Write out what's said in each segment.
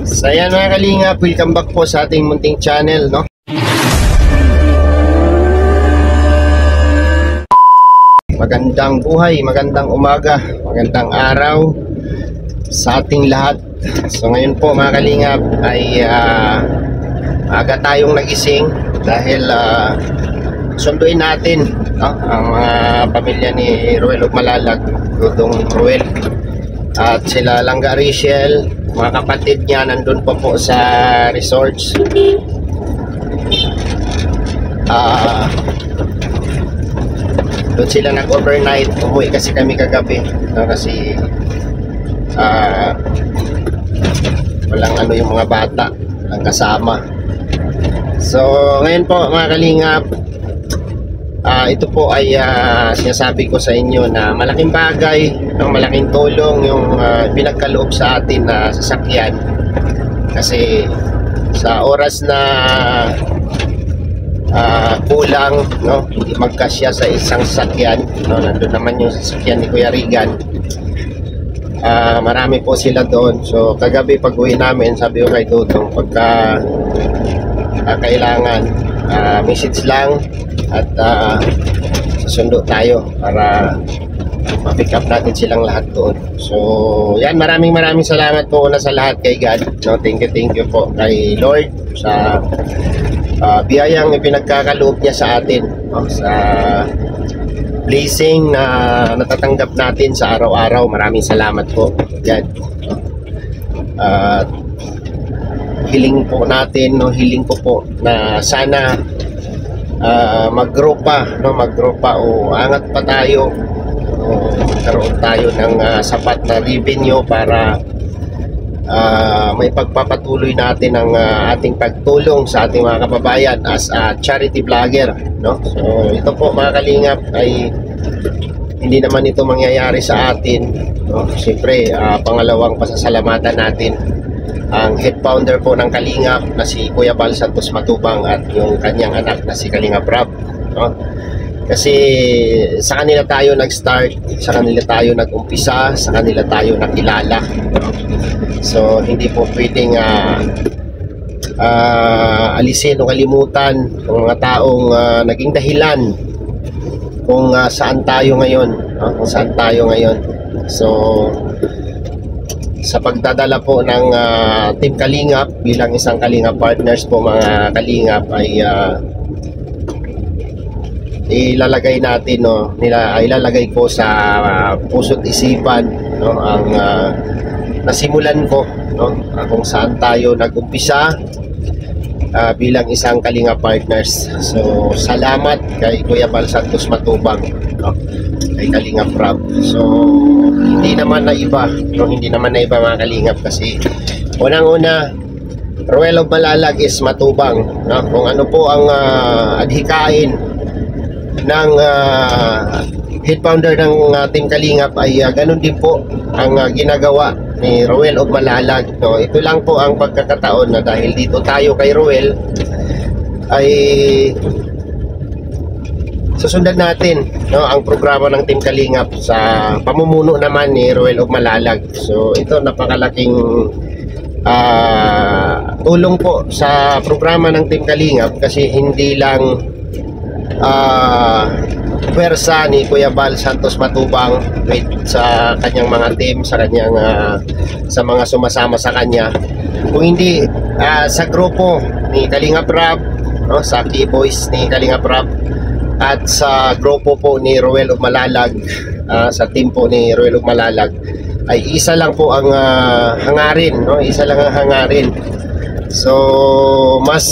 So ayan mga kalingap, welcome back po sa ating munting channel, no? Magandang buhay, magandang umaga, magandang araw sa ating lahat. So ngayon po mga kalingap ay aga tayong nagising dahil sunduin natin, no, ang mga pamilya ni Ruel of Malalag, Dudong Ruel at sila Langga Rachel, mga kapatid niya nandun pa po sa resorts. Doon sila nag-overnight. Umuwi kasi kami kagabi, no, kasi walang ano yung mga bata, walang kasama. So ngayon po mga kalingap, ito po ay sinasabi ko sa inyo na malaking bagay, malaking tulong yung pinagkaloob sa atin na sasakyan. Kasi sa oras na kulang, no, hindi magkasya sa isang sasakyan, no, nandun naman yung sasakyan ni Kuya Regan. Marami po sila doon. So kagabi pag uwi namin, sabi ko kay Dudong, pagka kailangan message lang at susundo tayo para ma-pick up natin silang lahat doon. So yan, maraming salamat po una sa lahat kay God, no? Thank you po kay Lord sa biyayang ipinagkakaloob niya sa atin, no? Sa blessing na natatanggap natin sa araw-araw. Maraming salamat po God. Hiling po natin, no, hiling ko po na sana mag-grow pa, no, mag-grow pa o angat pa tayo, o magkaroon tayo ng sapat na revenue para may pagpapatuloy natin ang ating pagtulong sa ating mga kababayan as a charity vlogger, no? So ito po mga kalingap ay hindi naman ito mangyayari sa atin, no? Siyempre pangalawang pasasalamatan natin ang head founder po ng Kalingap na si Kuya Bal Santos Matubang at yung kanyang anak na si Kalingap Rob, no? Kasi sa kanila tayo nag-start, sa kanila tayo nag-umpisa, sa kanila tayo nakilala, no? So hindi po pwedeng alisin o kalimutan ng mga taong naging dahilan kung saan tayo ngayon, no? Kung saan tayo ngayon. So sa pagdadala po ng Team Kalingap bilang isang Kalingap partners po mga Kalingap ay ilalagay natin, no, ilalagay ko sa puso't isipan, no, ang nasimulan ko, no, kung saan tayo nag-umpisa bilang isang Kalingap partners. So salamat kay Kuya Bal Santos Matubang, no, kay Kalingap Rob. So hindi naman na iba, no, hindi naman na iba mga Kalingap, kasi unang-una Ruel of Malalag is Matubang, no? Kung ano po ang adhikain ng head founder ng Team Kalingap ay ganun din po ang ginagawa ni Ruel of Malalag, no? Ito lang po ang pagkakataon na dahil dito tayo kay Ruel ay susundan natin, no, ang programa ng Team Kalingap sa pamumuno naman ni Ruel of Malalag. So ito napakalaking tulong po sa programa ng Team Kalingap, kasi hindi lang pwersa ni Kuya Bal Santos Matubang with sa kanyang mga team, sa kanyang sa mga sumasama sa kanya, kung hindi sa grupo ni Kalingap Rob, no, sa key boys ni Kalingap Rob, at sa grupo po ni Ruel of Malalag, sa team po ni Ruel of Malalag, ay isa lang po ang hangarin, no? Isa lang ang hangarin. So mas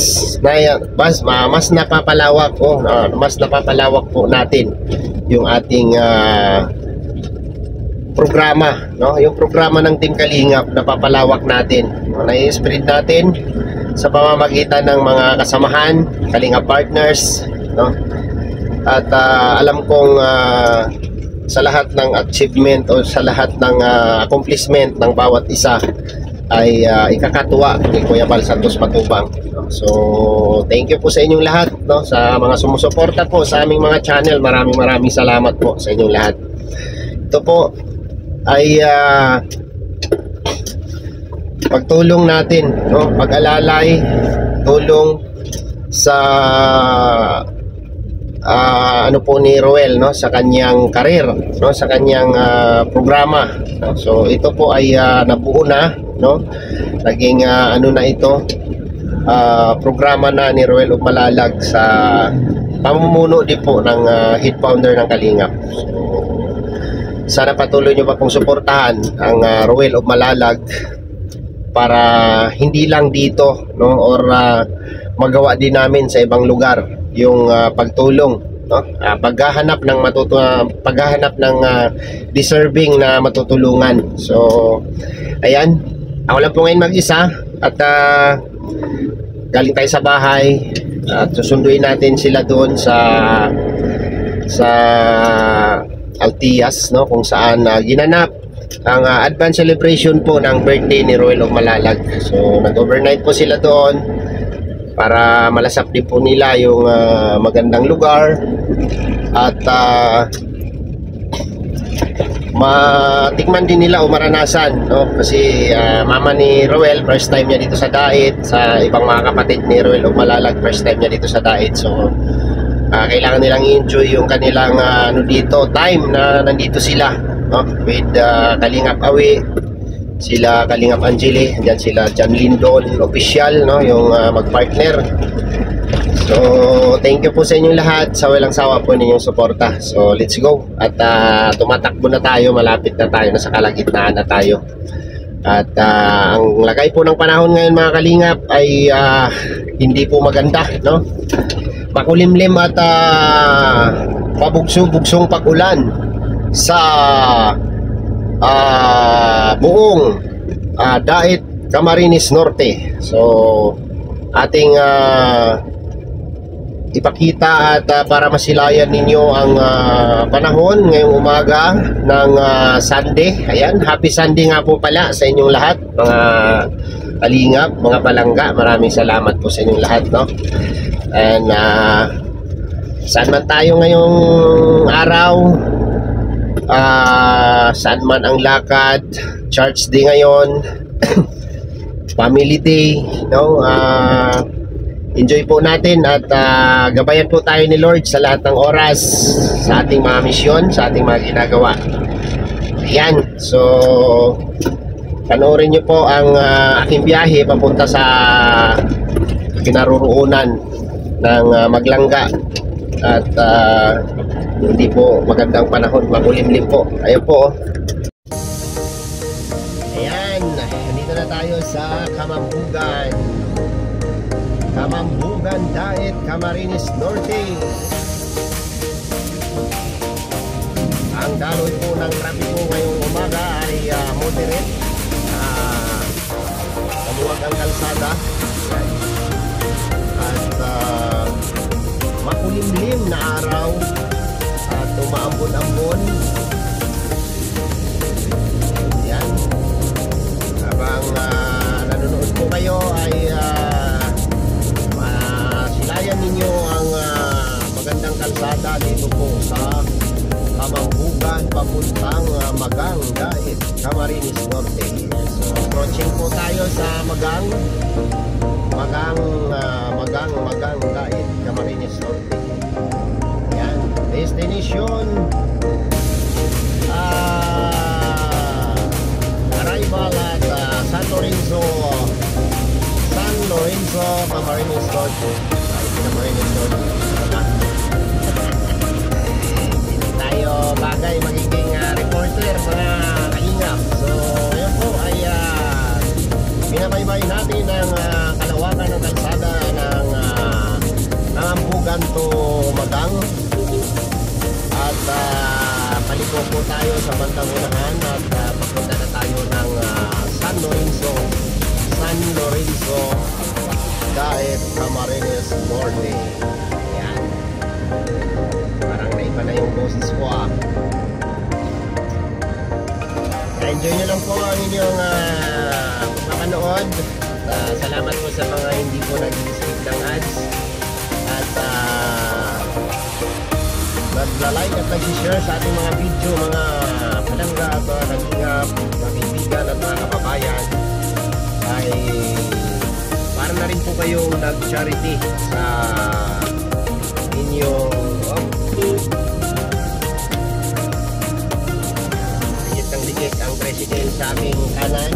napapalawak po, mas napapalawak po natin yung ating programa, no? Yung programa ng Team Kalingap napapalawak natin, no? Na-spread natin sa pamamagitan ng mga kasamahan, Kalingap partners, no? At alam kong sa lahat ng achievement o sa lahat ng accomplishment ng bawat isa ay ikakatuwa ni Kuya Bal Santos Matubang, no? So thank you po sa inyong lahat, no? Sa mga sumusuporta po sa aming mga channel, maraming salamat po sa inyong lahat. Ito po ay pagtulong natin, no? Pag-alalay, tulong sa ano po ni Roel, no, sa kanyang karir, no, sa kanyang programa, no? So ito po ay nabuo na, no, naging ano na ito, programa na ni Roel of Malalag sa pamumuno din po ng head founder ng Kalingap. So sana patuloy nyo pa pong suportahan ang Roel of Malalag para hindi lang dito, no, or magawa din namin sa ibang lugar yung pagtulong, no, paghahanap ng paghahanap ng deserving na matutulungan. So ayan, ako lang po ngayon mag-isa at galing tayo sa bahay at susunduin natin sila doon sa Altias, no, kung saan ginanap ang advance celebration po ng birthday ni Roel of Malalag. So nag-overnight po sila doon para malasap din po nila yung magandang lugar at matikman din nila o maranasan, no? Kasi mama ni Roel, first time niya dito sa Dait. Sa ibang mga kapatid ni Roel of Malalag, first time niya dito sa Dait. So kailangan nilang i-enjoy yung kanilang ano dito, time na nandito sila, no? With Kalingap Awi, sila Kalingap Angeli, andyan sila John Lindon official, no, yung magpartner. So thank you po sa inyong lahat, sa walang sawa po ninyong suporta. So let's go at tumatakbo na tayo, malapit na tayo, nasa kalagitnaan na tayo. At ang lagay po ng panahon ngayon mga Kalingap ay hindi po maganda, no? Makulimlim at pabugso-bugsong pag-ulan sa buong Dait, Camarines Norte. So ating ipakita at para masilayan ninyo ang panahon ngayong umaga ng Sunday. Ayan, happy Sunday nga po pala sa inyong lahat, mga Kalingap, mga palangga. Maraming salamat po sa inyong lahat, no? And saan man tayo ngayong araw, saan man ang lakad, church day ngayon, family day, no? Enjoy po natin at gabayan po tayo ni Lord sa lahat ng oras sa ating mga misyon, sa ating mga ginagawa. Ayan, so panoorin nyo po ang aking biyahe papunta sa kinaroroonan ng Maglangga. At hindi po magandang panahon, makulimlim po. Ayan po. Ayan, dito na tayo sa Kamambugan, Dait, Camarines Norte. Ang daloy po ng trapiko ngayong umaga ay moderate. Maluwag ang kalsada at makulimlim na araw at umaambon-ambon. Yan, habang nanonood po kayo ay masilayan ninyo ang magandang kalsada dito po sa Kamambugan papuntang Magang, Dait, Camarines Norte. So approaching po tayo sa Magang, Dait, Camarines Norte. Yan, destination arrival at San Lorenzo, Camarines Norte. Camarines Norte. Hindi tayo bagay magiging reporter mga Kalingap. So yun po ay binabaybay natin ang kalawakan ng kalsada ng Kamambugan to Magang. At paliko po tayo sa bandang unahan at papunta na tayo ng San Lorenzo, Dait, Camarines Norte. Ayan, parang naiba na yung boses ko enjoy nyo lang po ang inyong pagpapanood. Salamat po sa mga hindi po nag-skip ng ads at nag-like at nag-share sa ating mga video, mga palangga at mga Kalingap, mga kaibigan at mga kababayan. ay para na rin po kayong nag-charity sa inyong dikit ang president sa aming kanan.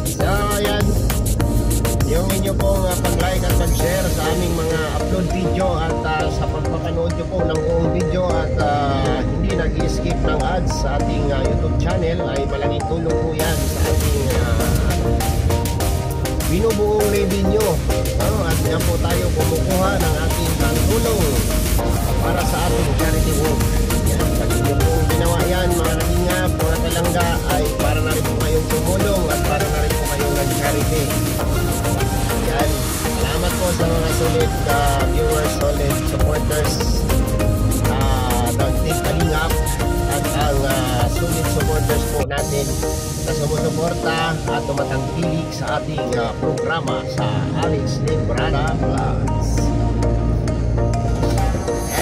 So ayan, yung inyo pong pag-like at pag-share sa aming mga upload video at sa pagpapanood nyo po ng buong video at hindi nag-skip ng ads sa ating YouTube channel ay malaking tulong po yan sa ating binubuong revenue, at yan po tayo kumukuha ng ating tulong para sa ating charity work. Pag inyo pong ginawa yan mga kalingap, mga kalangga, ay para na rin po kayong tumulong at para na rin po kayong nag-charity. Yan, salamat po sa mga solid viewers, solid supporters ng Team Kalingap at ang solid supporters po natin na sumusuporta at tumatangkilik sa ating programa sa Alex Librada Vlogs.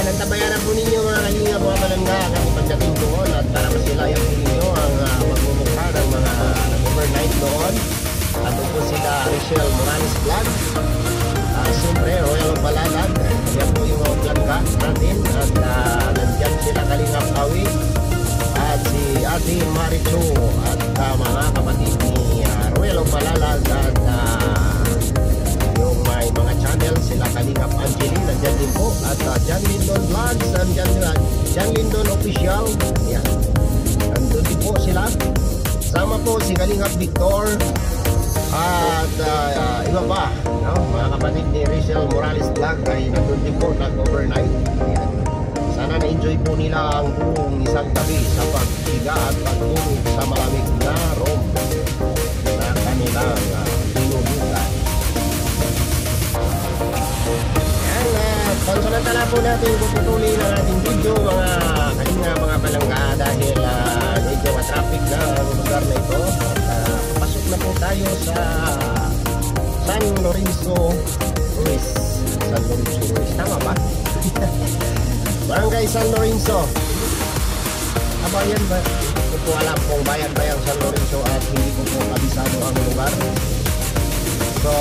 Ang tabayanan po ninyo mga kalingap, mga palangga, kami pagdating doon at para masilayan po ninyo ang magmumukha ng mga nag-overnight doon. At po sila Rachel Morales Vlog, siyempre Royal Balalag, yan po yung vlog natin, at nandyan sila Kalingap Awi at si Ate Maricho at mga kapatid ni Royal Balalag at yung may mga channel sila Kalingap Angeline nandyan din po at John Lindon Vlogs and John Lindon Official, yan, nandun din po sila. Sama po si Kalingap Victor at iba pa, mga kapatid ni Rachel Morales Vlog ay nandun din po nag-overnight. Yan, sana na-enjoy po nila ang buong isang gabi sa paghiga at pagtulog sa malamig na room na kanilang tinulugan. Pansamantala po natin puputuloy ng ating video mga kalinga, mga palangga, dahil medyo traffic na ang lugar na ito at pasok na po tayo sa San Lorenzo Ruiz. San Lorenzo Ruiz, tama ba? Barangay San Lorenzo. Bayan ba? Hindi ko alam kung bayan ba yung San Lorenzo at hindi ko po kabisado ang lugar. So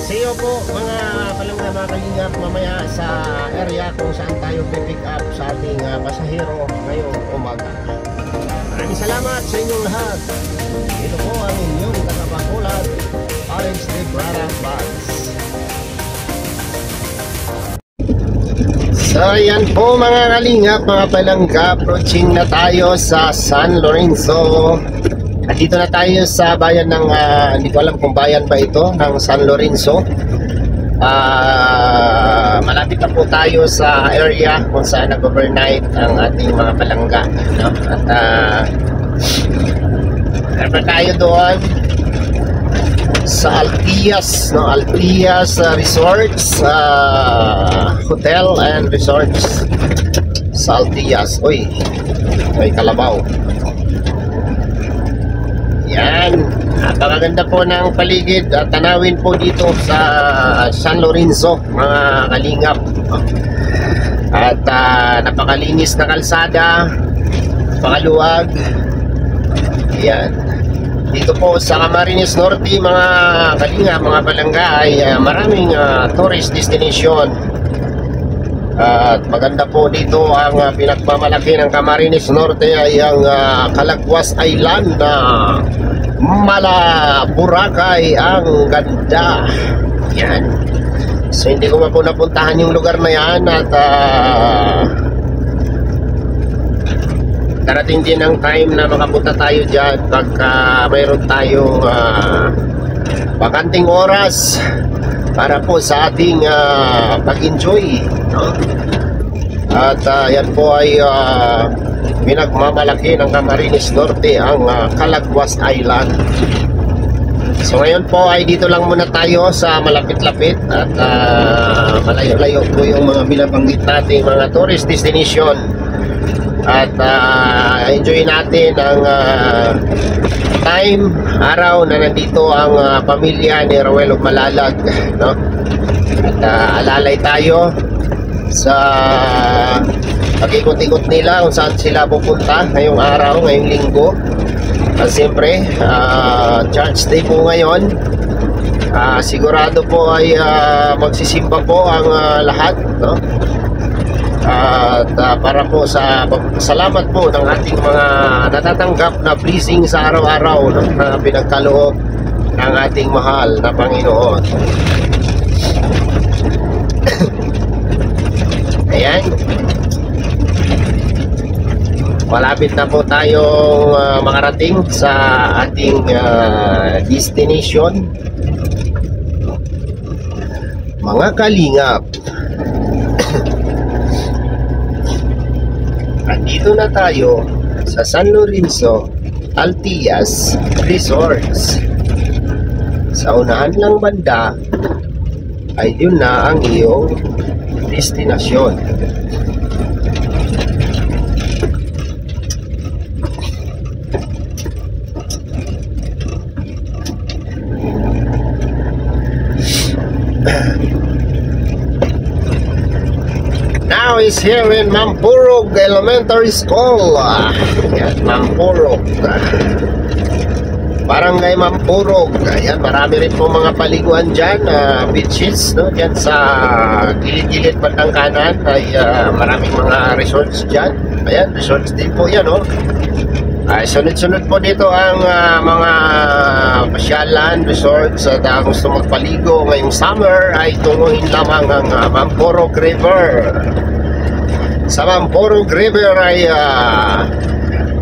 see you po mga palangga, mga kalingap, mamaya sa area kung saan tayo pick up sa ating pasahero ngayong umaga. Maraming salamat sa inyong lahat. Ito po ang inyong tagapakulat, Alex Librada Vlogs. So yan po mga kalingap, mga palangga, approaching na tayo sa San Lorenzo. At dito na tayo sa bayan ng, hindi ko alam kung bayan ba ito, ng San Lorenzo. Malapit na po tayo sa area kung saan nag-overnight ang ating mga palangga, no? At tayo doon sa Altias, no? Altias Resorts, Hotel and Resorts sa Altias. Uy, may kalabaw. Yan, napakaganda po ng paligid at tanawin po dito sa San Lorenzo mga kalingap. At napakalinis na kalsada, napakaluwag. Yan, dito po sa Camarines Norte mga kalingap, mga palangga, ay maraming tourist destination. At maganda po dito ang pinagmamalaki ng Camarines Norte ay ang Calagwas Island na Mala Boracay. Ang ganda. Yan. So hindi ko pa po napuntahan yung lugar na yan at darating din ang time na makapunta tayo dyan pagka mayroon tayong bakanting oras para po sa ating pag-enjoy, no? At yan po ay pinagmamalaki ng Camarines Norte ang Calagwas Island. So ngayon po ay dito lang muna tayo sa malapit-lapit at malayo-layo po yung mga binabanggit natin mga tourist destination. At enjoy natin ang time, araw na nandito ang pamilya ni Roel Malalag, no? At alalay tayo sa pag-ikot-ikot nila kung saan sila pupunta ngayong araw, ngayong linggo. At siyempre, Church Day po ngayon. Sigurado po ay magsisimba po ang lahat, no? At para po sa salamat po ng ating mga natatanggap na blessing sa araw-araw, no? Na pinagkaloob ng ating mahal na Panginoon. Ayan. Malapit na po tayong makarating sa ating destination. Mga kalingap, andito na tayo sa San Lorenzo Altias Resorts. Sa unahan lang banda ay yun na ang iyong destinasyon. Now is here in Mampurog Elementary School. Yan, Mampurog. Barangay Mampurog. Ayan, marami rin po mga paliguan dyan, beaches, no? Yan sa gilid-gilid bandang kanan ay maraming mga resorts dyan. Ayan, resorts din po yan, no? Sunod-sunod po dito ang mga pasyalan, resorts at gusto magpaligo ngayong summer ay tunguhin lamang ang Mampurog River. Sa Mampurog River ay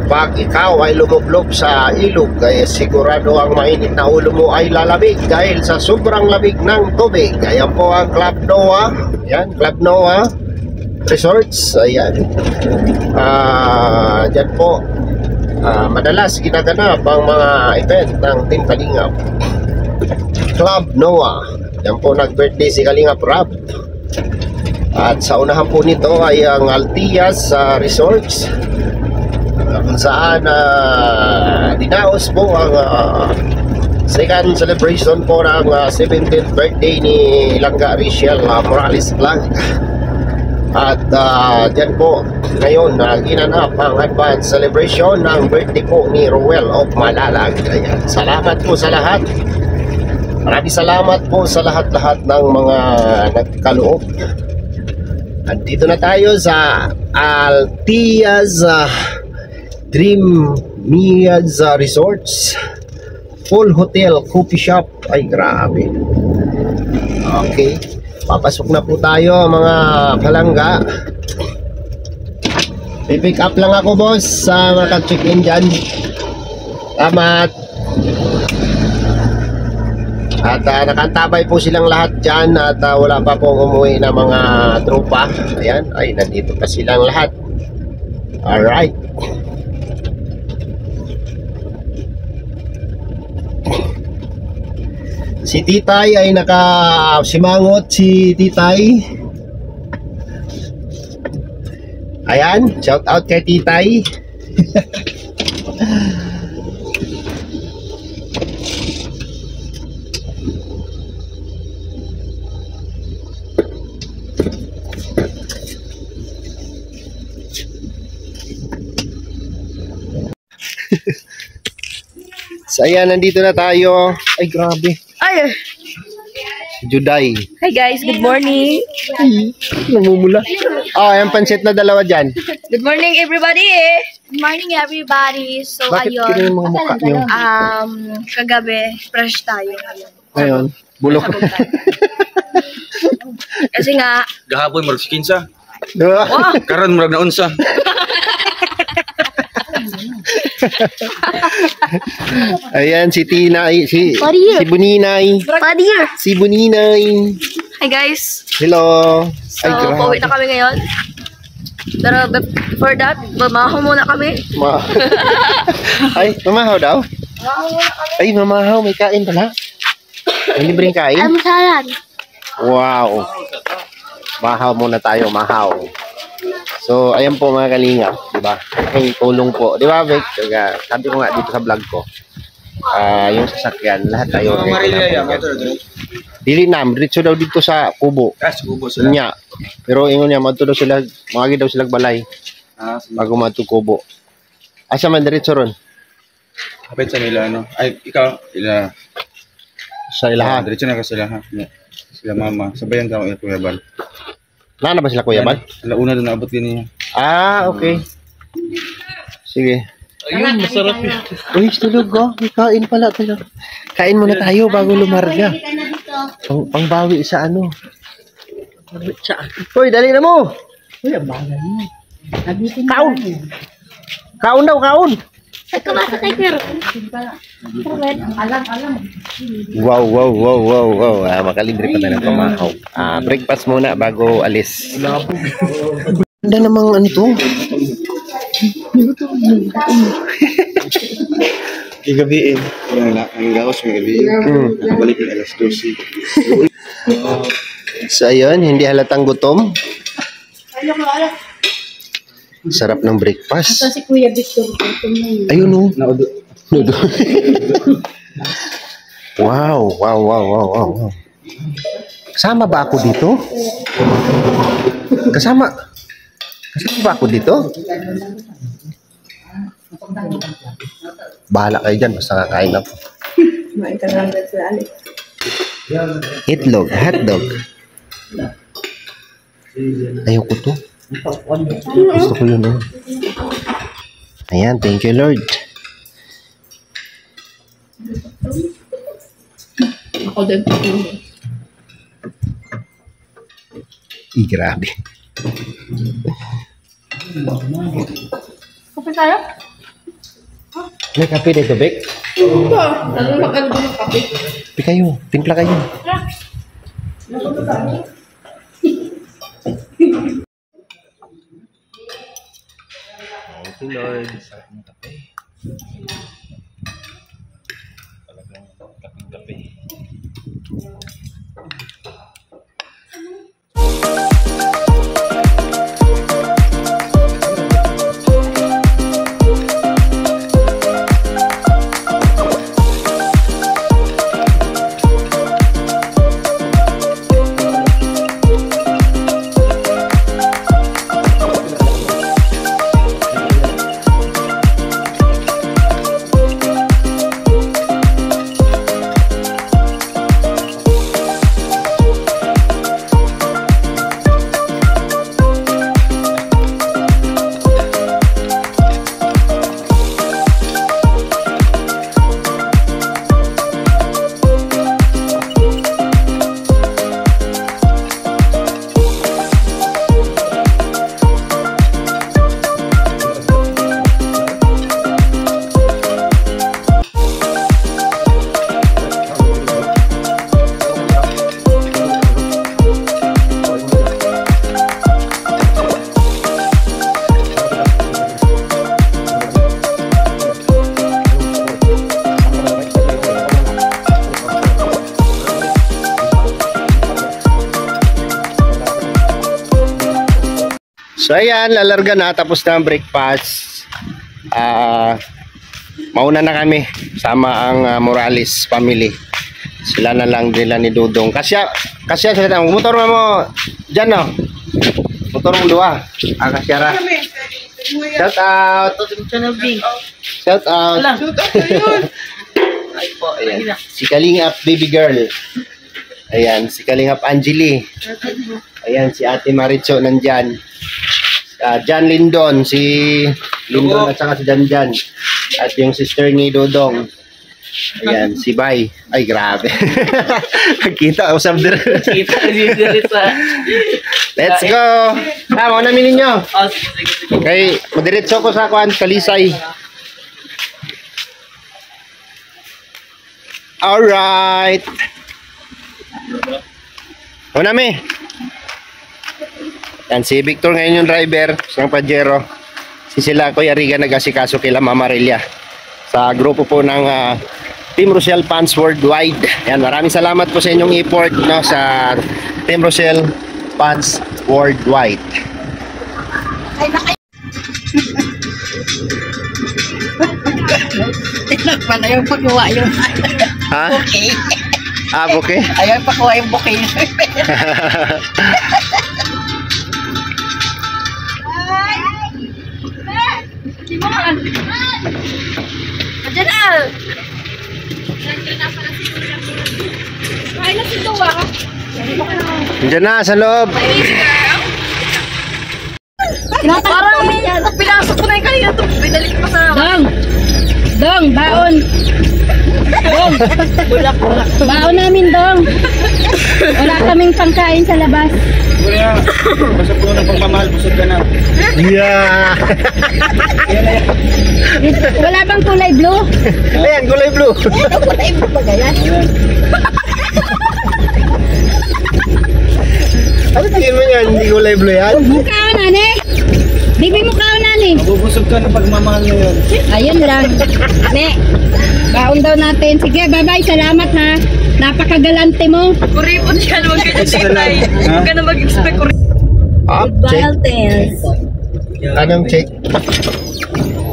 pag ikaw ay lumublob sa ilog ay sigurado ang mainit na ulo mo ay lalamig dahil sa sobrang lamig ng tubig. Ayan po ang Club Noah. Ayan, Club Noah Resorts. Ayan. Dyan po madalas ginaganap ang mga event ng Team Kalingap. Club Noah. Yan po nag-birthday si Kalingap Rob. At sa unahan po nito ay ang Altias Resorts, kung saan dinaos po ang second celebration po ng 17th birthday ni Langga Rachel Morales Vlog. At dyan po ngayon ginanap ang advance celebration ng birthday po ni Roel of Malalag. Ayan. Salamat po sa lahat. Maraming salamat po sa lahat-lahat ng mga nagkaloob. Andito na tayo sa Altias Dream Miads Resorts, full hotel, coffee shop. Ay grabe. Okay, papasok na po tayo mga palangga. I-pick up lang ako boss sa maka-check in dyan. Salamat. At nakantabay po silang lahat dyan at wala pa pong umuwi na mga tropa. Ayan, ay nandito pa silang lahat. Alright. Si Titay ay nakasimangot si Titay. Ayan, shout out kay Titay. So ayan, nandito na tayo. Ay grabe. Ay! Juday. Hi guys, good morning. Namumula. Ayan pansit na dalawa dyan. Good morning everybody. Good morning everybody. So Bakit ayun, kino yung mga mukha nyo? kagabi fresh tayo ngayon. Ngayon, bulok. Kasi nga, Gahapon murag si kinsa. Diba? Karon murag na unsa. Ayan, si Tinay, si Buninay. Si Buninay. hi guys. Hello. So, pauwi na kami ngayon. Pero before that, mamahaw muna kami. Ay, mamahaw daw? Ay, mamahaw, may kain pala. May libreng kain? Almusalan. Wow. Mahaw muna tayo, mahaw. So, ayan po mga kalingap, diba? May tulong po, diba, Vic? Kaya, sabi ko nga dito sa vlog ko, yung sasakyan, lahat tayo. Dili na, diretso daw dito sa Kubo. Subo sila. Nya. Pero ingon niya madto daw sila, mangagi daw sila balay Sige. bago madto Kubo. Asa man diretso ron? Kapit sa nila, ano. Ay, ikaw, ila. Sa ilaha. Diretso na ka sila, ha. Sila mama. Sabayan ka ako, Kuya Bal. Nana ba sila Kuya Bal? Alauna doon naabot din niya. Okay. Sige. Ayun, masarap yun. Uy, tulog ko. Kain pala tayo. Kain muna tayo bago lumarga. Pangbawi sa ano. Uy, dali na mo. Uy, ang bagal mo. Kaon. Kaon daw, kaon. Kumasa tayo pero. Alam. Wow. Makalibre pa tayo ng pamahaw. Breakfast muna bago alis. Ganda namang ano to. Gabiin. Ang laos may gabiin. Balik na alas 12. So ayun, hindi halatang gutom. Sarap ng breakfast. Si Kuya Victor. Ayun oh. Naudo. Wow. Kasama ba ako dito? Kasama ba ako dito? Bahala kayo dyan, basta kakain ako. Itlog, hotdog. Ayoko to. Gusto ko yun, oh. Ayan, thank you, Lord. Ako din. Grabe. Kape tayo? May kape dito, Bek? Ano maganda ng kape? Kape kayo, timpla kayo. Thank you, Lord. Sarap ng kape. Talagang kapeng-kape. So ayan, lalarga na, tapos na ang breakfast. Mauna na kami, sama ang Morales family. Sila na lang nila ni Dudong. Kasya sila, motor mo dyan, no? Motor mo dua. Kasya ra. Shout out. Shout out. Ayan. Si Kalingap baby girl. Ayan, si Kalingap Angeli. Ayan, si Ate Maricho nandyan. Jan Lindon, si Lindon at saka si Janjan. At yung sister ni Dodong. Ayan, si Bay. Ay, grabe. Kita, usap din. Let's go. Mauna namin ninyo. Okay, madiretso ko sa kuan, Kalisay. Alright. Una mi. Yan, si Victor ngayon yung driver, siyang Pajero. Si sila, Kuya Riga, nag-asikaso kila Mama Relia sa grupo po ng Team Rochelle Fans Worldwide. Yan, maraming salamat po sa inyong effort, no, sa Team Rochelle Fans Worldwide. Tingnan pala yung paggawa yun. Ha? Okay. Ah, buke. Ayaw pa kuha yung bouquet. Diyan na! Ay, nasa tuwa ka. Diyan na, sa loob. Parang pinasok ko na yung kanina ito. Binalik ko sa... Dong, baon. Dong. Bulak. Baon namin, Dong. Wala kaming pangkain sa labas. Kuya, basta po ng pagmamahal, busog ka na. Yeah. Wala bang kulay blue? Ayan, kulay blue. Kulay mo ba ganyan? Ano tingin mo yan? Hindi kulay blue yan? Mukhaon, nane. Bibi mukhaon, nane. Mabubusog ka ng pagmamahal ngayon. Ayun lang. Ne, baon daw natin. Sige, bye-bye. Salamat ha. Napakagalante mo. Kuripot siya naman ganyan tayo. Huwag ka na mag-expect kuripot. Ah, check. Valtez. Anong check?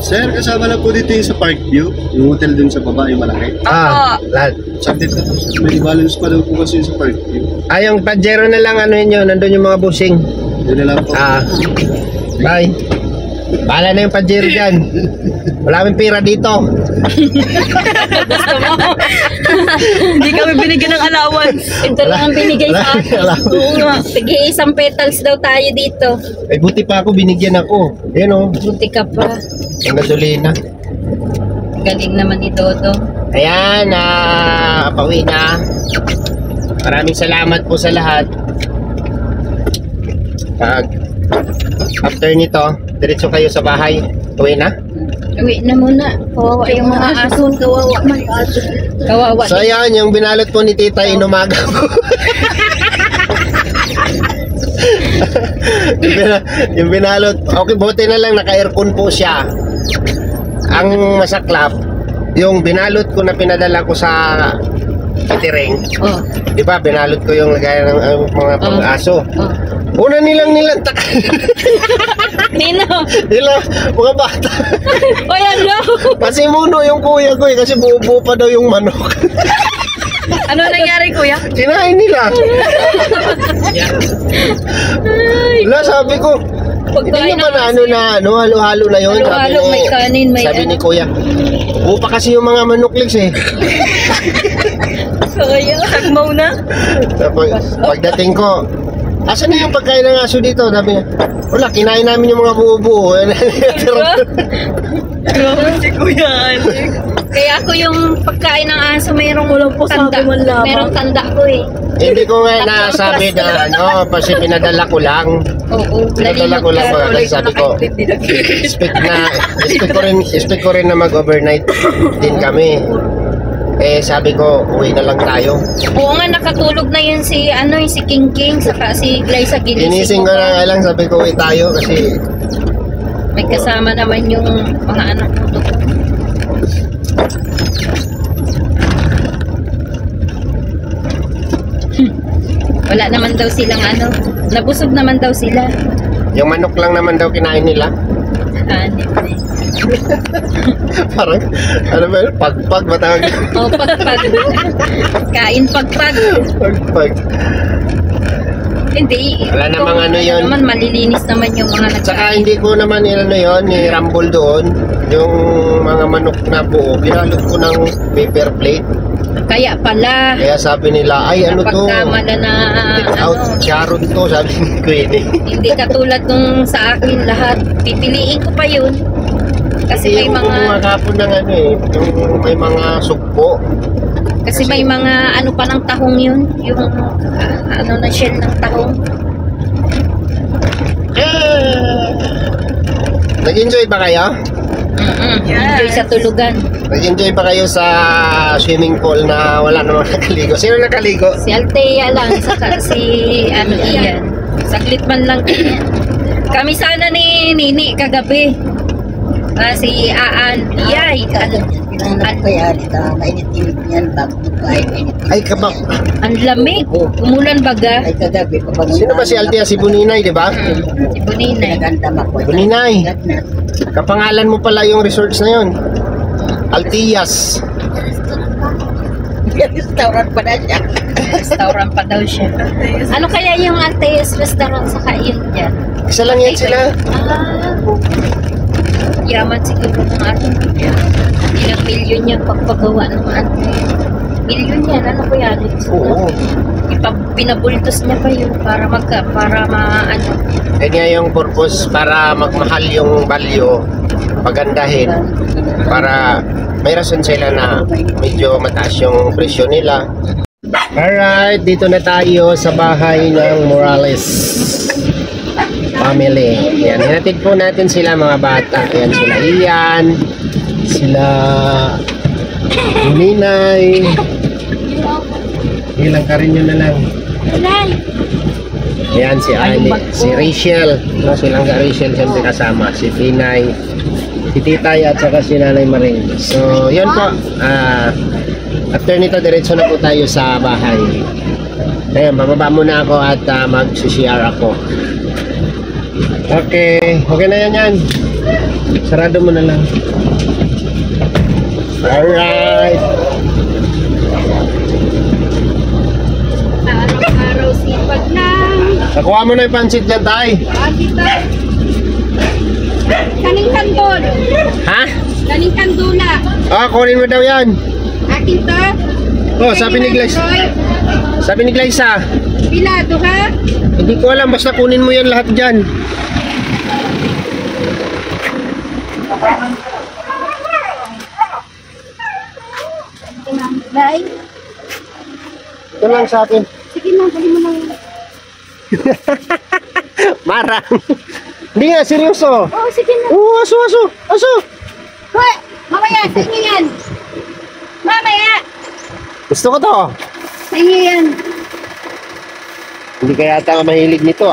Sir, kasama na po dito yung sa Parkview. Yung hotel dun sa baba, yung malaki. Ah, lahat. Subject na po. May balance pa daw po kasi yung sa Parkview. Ah, yung Pajero na lang ano yun, nandun yung mga busing. Yun na lang po. Ah, bye. Bahala na yung Pajero dyan. Wala kaming pira dito. Hindi kami binigyan ng allowance. Ito lang ang binigay sa atin. Wala. Oo nga. Sige, isang petals daw tayo dito. Ay, buti pa ako, binigyan ako. Ayun o, Buti ka pa. ang gasolina. Galing naman ni Dodo. Ayan, pauwi na. Maraming salamat po sa lahat. After nito, diretso kayo sa bahay. Uwi na? Uwi na muna. Kawawa yung mga aso. Kawawa man yung aso. Kawawa. So ayan, yung binalot po ni tita inumaga po. yung binalot, okay, buti na lang naka-aircon po siya. Ang masaklap, yung binalot ko na pinadala ko sa catering, Oh. di ba, binalot ko yung lagay ng mga pang-aso. Oh. Una nilantak. Nino. Nila, mga bata. O yan daw. Pasimuno yung kuya ko kasi buo pa daw yung manok. Ano nangyari, kuya? Kinain nila. Wala, sabi ko, hindi nyo ba na halo-halo na yun? Halo-halo, may kanin, may sabi ni ano. kuya, buo pa kasi yung mga manukliks eh. Kaya. Sagmaw na? Pagdating ko, asan na yung pagkain ng aso dito? Sabi niya, wala, kinain namin yung mga buo-buo. Grabe si kuya, Alex. Kaya ako yung pagkain ng aso mayroong tanda. Merong tanda ko eh. Hindi ko nga nasabi na kasi pinadala ko lang. Oo. Pinadala ko lang mga kasi sabi ko, expect ko rin na mag-overnight din kami. Eh sabi ko, uwi na lang tayo. Oo nga, nakatulog na yun si King King saka si Glyza ginising Ginising ko na nga lang, sabi ko uwi tayo kasi may kasama naman yung mga anak ko doon. Wala naman daw silang nabusog naman daw sila. yung manok lang naman daw kinain nila. Parang, ano ba yun? Pagpag ba tawag? Oh, pagpag. Kain pagpag. Pagpag. Hindi. Wala namang ano yun. Naman, malilinis naman yung mga Saka hindi ko naman yun, ni-rumble doon. Yung mga manok na buo, binalot ko ng paper plate. Kaya pala. Kaya sabi nila, ay ano to? Pagkamala na Take out, Sharon to, sabi ni Queenie. Hindi katulad nung sa akin lahat. Pipiliin ko pa yun. Kasi may mga Kapon ng yung may mga sugpo. kasi may mga pa ng tahong yun. Yung na shell ng tahong. Nag-enjoy ba kayo? Enjoy sa tulugan. Nag-enjoy ba kayo sa swimming pool na wala namang nakaligo? Sino nakaligo? Si Althea lang, saka si Ian. Saglit man lang. Kami sana ni Nini kagabi. Si Aan. Iyay. Kaya mainit-init niyan, bago mainit. Ay, kabak. Ang lamig. Umulan baga. Ay kagabi, pabangon. Sino ba si Althea? Si Buninay, di ba? Si Buninay. Pinagandam ako. Buninay. Kapangalan mo pala yung resorts na yon. Altias. Restaurant pa na siya. Restaurant pa daw siya. Ano kaya yung Antes restaurant sa kain dyan? Isa lang yan sila. Yaman siguro ng ating ilang milyon yung pagpagawa ng Antes. Milyon yan, ano ko yan? Oo. Pinabultos niya pa yun para maano. Kaya nga yung purpose para magmahal yung value, pagandahin, para may rason sila na medyo mataas yung presyo nila. Alright, dito na tayo sa bahay ng Morales family. Yan, hinatid po natin sila mga bata. Yan, sila Ian, sila Ninay. Ilang ka rin yun na lang. Ayan, si Ali, si Rachel. No, silang ka Rachel, siyempre kasama. Si Pinay, si Titay, at saka si Nanay Maring. So, yun po. After nito, diretso na po tayo sa bahay. Ayan, bababa muna ako at mag-CCR ako. Okay, okay na yan. Sarado mo na lang. Alright. Araw-araw sipag lang. Nakuha mo na yung pansit dyan, Tay. Dito. Kaning kandol. Ha? Kaning kandula. Kunin mo daw yan. Akin to. Sabi ni Glyza. Sabi ni Glyza. Pilado ha? Hindi ko alam, basta kunin mo yan lahat dyan. Bye. Ito lang sa akin. Sige na, bali mo lang. Marang. Hindi nga, seryoso. Oh, sige na. Aso. Hoy, mamaya, sa inyo yan. Mamaya, Gusto ko to. sa inyo yan. Hindi kaya yata mahilig nito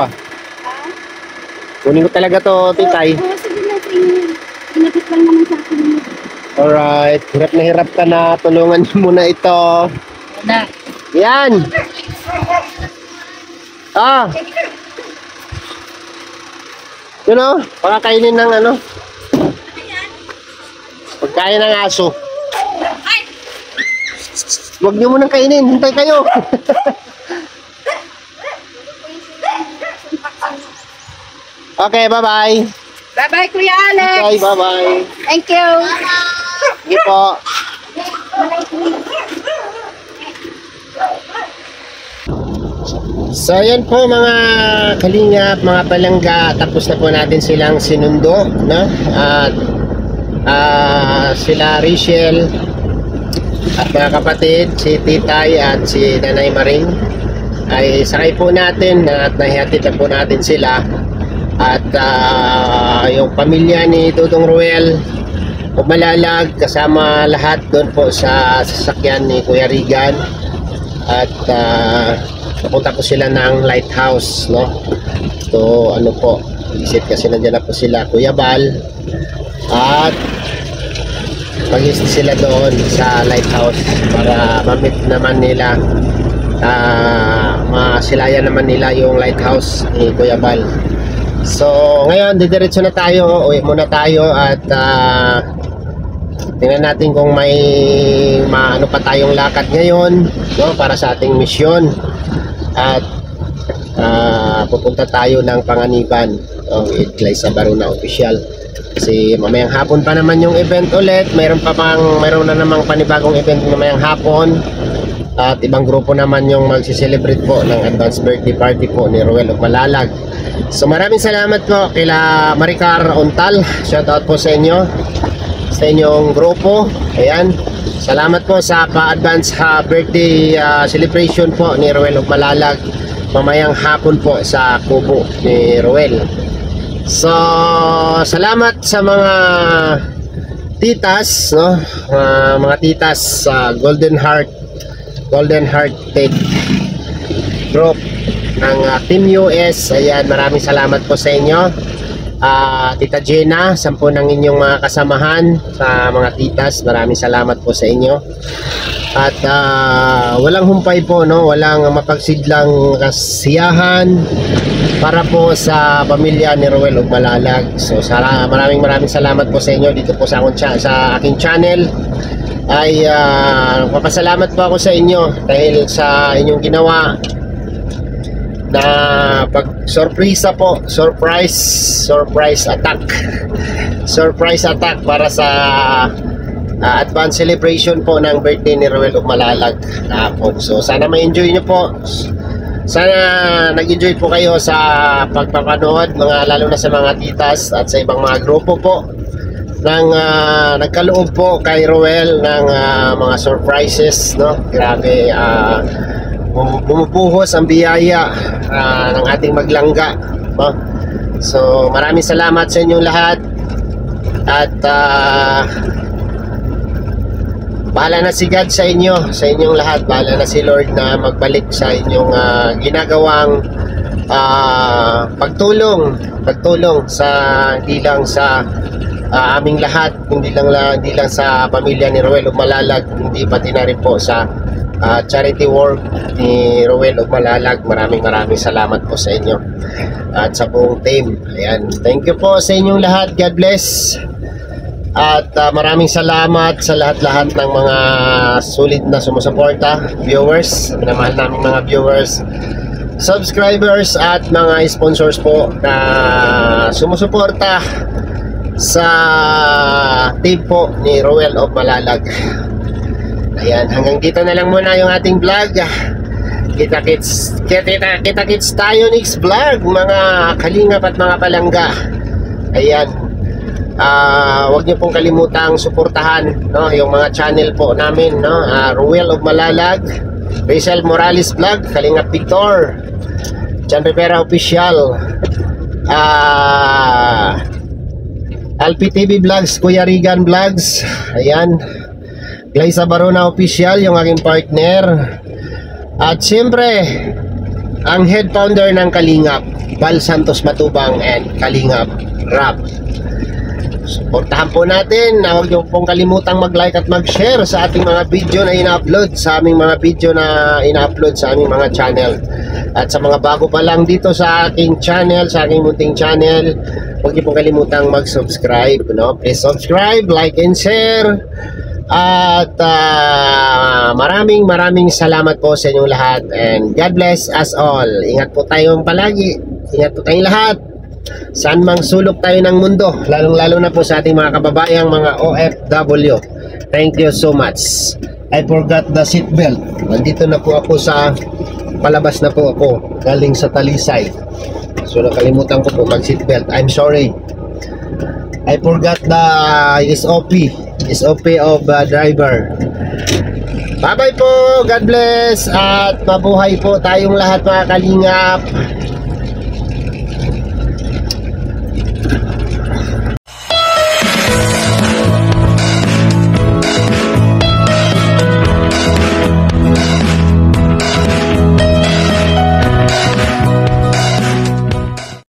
Kunin ko talaga to, Titay. Oh, sige na, sa inyo yan. Inapit lang naman sa akin. Alright, hirap ka na. Tulungan niyo muna ito. Na. Yan. Yun pakakainin ng pagkain ng aso. Huwag niyo munang kainin, hintay kayo. Okay, bye-bye. Bye-bye, Kuya Alex. Okay, bye-bye. Thank you. Sige po. So yan po mga kalingap, mga palangga, tapos na po natin silang sinundo, no? At sila Rachel at mga kapatid, si Titay at si Nanay Maring ay sakay po natin at nahihatid na po natin sila. At yung pamilya ni Dudong Ruel Umalalag kasama lahat doon po sa sasakyan ni Kuya Regan. At napunta po sila ng lighthouse, no? So ano po, visit kasi nandiyan na po sila Kuya Bal, at mag-visit sila doon sa lighthouse para ma-meet naman nila, masilayan naman nila yung lighthouse ni Kuya Bal. So ngayon didiretso na tayo, uwi muna tayo at tingnan natin kung may ano pa tayong lakad ngayon, no, para sa ating misyon. At pupunta tayo ng Panganiban, Glyza Baruna official. Kasi mamayang hapon pa naman yung event ulit. Mayroon na namang panibagong event mamayang hapon. At ibang grupo naman yung magsi-celebrate po ng advance birthday party po ni Ruel Umalalag. So maraming salamat po kila Maricar Ontal. Shout out po sa inyo, sa inyong grupo. Ayan, salamat po sa pa-advance birthday celebration po ni Ruel Umalalag mamayang hapon po sa kubo ni Ruel. So salamat sa mga titas, no, mga titas sa Golden Hearted Group ng Team US. Ayan, maraming salamat po sa inyo. Tita Jenna, 10 ng inyong mga kasamahan sa mga titas, maraming salamat po sa inyo. At walang humpay po, no, walang mapagsidlang kasiyahan para po sa pamilya ni Ruel Umalalag. So maraming salamat po sa inyo dito po sa aking channel. ay papasalamat po ako sa inyo dahil sa inyong ginawa na pag-surpresa po, surprise attack para sa advance celebration po ng birthday ni Roel Umalalag kahapon. So sana ma-enjoy nyo po, sana nag-enjoy po kayo sa pagpapanood, lalo na sa mga titas at sa ibang mga grupo po ng nagkaloob po kay Roel ng mga surprises, no? Grabe, bumubuhos ang biyaya ng ating maglangga, no? So maraming salamat sa inyong lahat at bahala na si God sa inyong lahat, bahala na si Lord na magbalik sa inyong ginagawang pagtulong sa hindi lang sa aming lahat, hindi lang sa pamilya ni Roel Umalalag, hindi pati na rin po sa charity work ni Roel Umalalag. Maraming salamat po sa inyo at sa buong team. Ayan, thank you po sa inyong lahat. God bless. At maraming salamat sa lahat-lahat ng mga sulit na sumusuporta, viewers, minamahal namin mga viewers, subscribers at mga sponsors po na sumusuporta sa team po ni Roel Umalalag. Ayan, hanggang dito na lang muna yung ating vlog. Kita-kits tayo next vlog, mga kalingap at mga palangga. Ayan, huwag niyo pong kalimutang suportahan, no, yung mga channel po namin, no, Roel Umalalag, Rachel Morales Vlog, Kalingap Victor, John Rivera Official, Alpi TV Vlogs, Kuya Regan Vlogs, ayan, Glyza Barona Official, yung aking partner. At siyempre, ang head founder ng Kalingap, Val Santos Matubang and Kalingap Rap. Suportahan po natin. Huwag niyo pong kalimutang mag-like at mag-share sa ating mga video na ina-upload, sa aming mga mga channel. At sa mga bago pa lang dito sa aking channel, sa aking munting channel, huwag niyo pong kalimutang mag-subscribe, no? Please subscribe, like and share. At maraming salamat po sa inyong lahat, and God bless us all. Ingat po tayong palagi, ingat po tayong lahat saan mang sulok tayo ng mundo, lalong-lalo na po sa ating mga kababayang mga OFW. Thank you so much. I forgot the seatbelt. Nandito na po ako sa palabas na po ako galing sa Talisay, so nakalimutan ko po mag seatbelt. I'm sorry, I forgot the SOP of driver. Bye bye po, God bless, at mabuhay po tayong lahat mga kalingap.